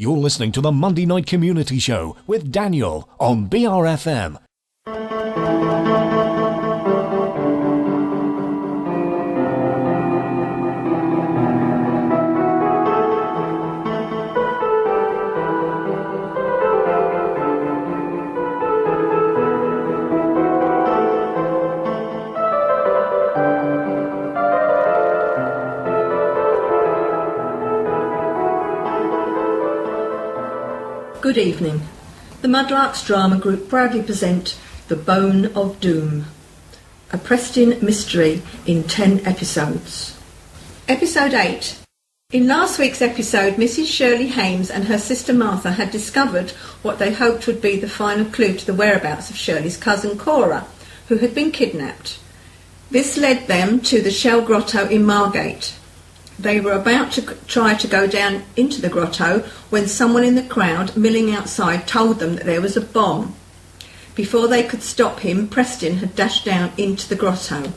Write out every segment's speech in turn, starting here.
You're listening to the Monday Night Community Show with Daniel on BRFM. Good evening. The Muddlarks drama group proudly present The Bone of Doom, a Prestin mystery in 10 episodes. Episode 8. In last week's episode, Mrs. Shirley Hames and her sister Martha had discovered what they hoped would be the final clue to the whereabouts of Shirley's cousin Cora, who had been kidnapped. This led them to the Shell Grotto in Margate. They were about to try to go down into the grotto when someone in the crowd milling outside told them that there was a bomb. Before they could stop him, Prestin had dashed down into the grotto.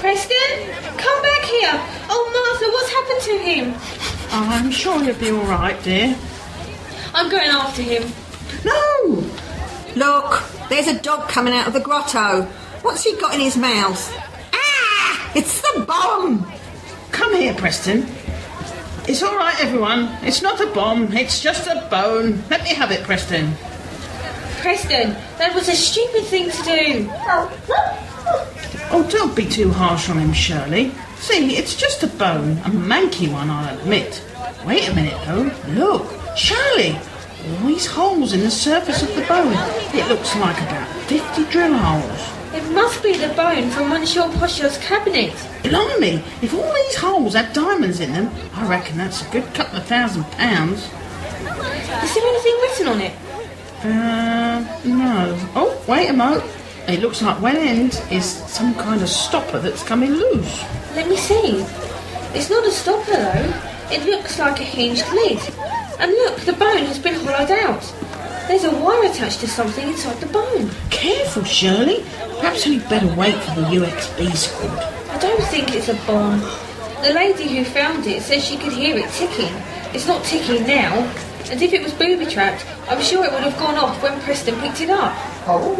Prestin, come back here. Oh, Martha, what's happened to him? Oh, I'm sure he'll be all right, dear. I'm going after him. No! Look, there's a dog coming out of the grotto. What's he got in his mouth? Ah! It's the bomb! Come here, Preston. It's all right, everyone. It's not a bomb. It's just a bone. Let me have it, Preston. Preston, that was a stupid thing to do. Oh, don't be too harsh on him, Shirley. See, it's just a bone. A manky one, I'll admit. Wait a minute, though. Look, Shirley. All these holes in the surface of the bone. It looks like about 50 drill holes. It must be the bone from Monsieur Pochot's cabinet. Blimey, if all these holes had diamonds in them, I reckon that's a good couple of £1,000. Is there anything written on it? No. Oh, wait a moment. It looks like one end is some kind of stopper that's coming loose. Let me see. It's not a stopper, though. It looks like a hinged lid. And look, the bone has been hollowed out. There's a wire attached to something inside the bone. Careful, Shirley. Perhaps we'd better wait for the UXB squad. I don't think it's a bomb. The lady who found it said she could hear it ticking. It's not ticking now. And if it was booby-trapped, I'm sure it would have gone off when Preston picked it up. Oh.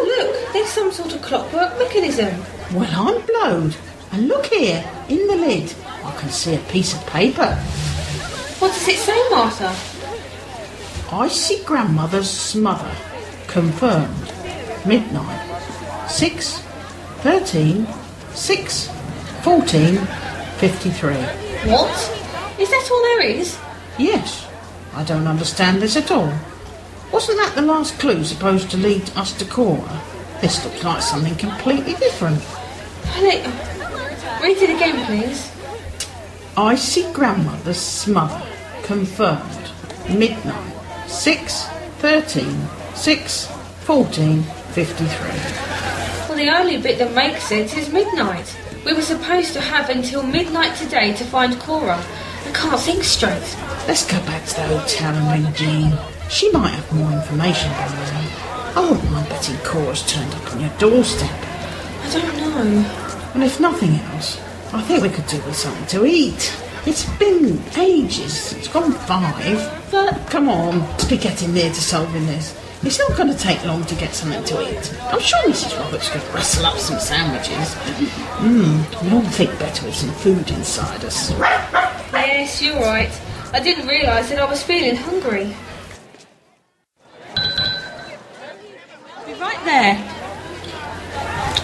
Look, there's some sort of clockwork mechanism. Well, I'm blowed. And look here, in the lid, I can see a piece of paper. What does it say, Martha? Icy grandmother's smother. Confirmed. Midnight. 6, 13, 6, 14, 53. What? Is that all there is? Yes. I don't understand this at all. Wasn't that the last clue supposed to lead us to Cora? This looks like something completely different. Read it again, please. Icy grandmother's smother. Confirmed. Midnight. 6, 13, 6, 14, 53. Well, the only bit that makes sense is midnight. We were supposed to have until midnight today to find Cora. I can't think straight. Let's go back to the hotel and ring Jean. She might have more information by now. I wouldn't mind betting Cora's turned up on your doorstep. I don't know. And if nothing else, I think we could do with something to eat. It's been ages. It's gone 5. But come on, let's be getting near to solving this. It's not going to take long to get something to eat. I'm sure Mrs. Roberts could rustle up some sandwiches. We all think better with some food inside us. yes, you're right. I didn't realise that I was feeling hungry. Be right there.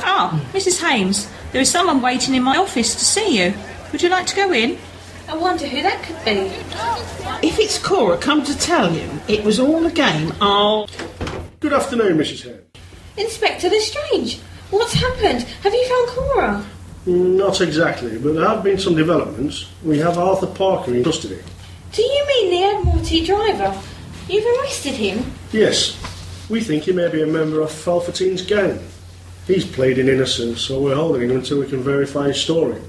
Oh, Mrs. Hames, there is someone waiting in my office to see you. Would you like to go in? I wonder who that could be. If it's Cora come to tell you it was all a game, I'll... Good afternoon, Mrs. Hames. Inspector Lestrange, what's happened? Have you found Cora? Not exactly, but there have been some developments. We have Arthur Parker in custody. Do you mean the Admiralty driver? You've arrested him? Yes. We think he may be a member of Falfertine's gang. He's pleading innocence, so we're holding him until we can verify his story.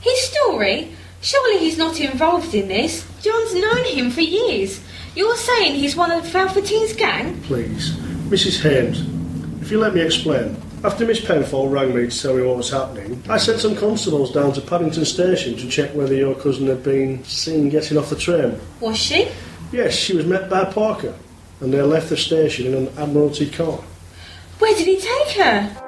His story? Surely he's not involved in this. John's known him for years. You're saying he's one of Falfertine's gang? Please, Mrs. Hames, if you let me explain. After Miss Penfold rang me to tell me what was happening, I sent some constables down to Paddington Station to check whether your cousin had been seen getting off the train. Was she? Yes, she was met by Parker, and they left the station in an Admiralty car. Where did he take her?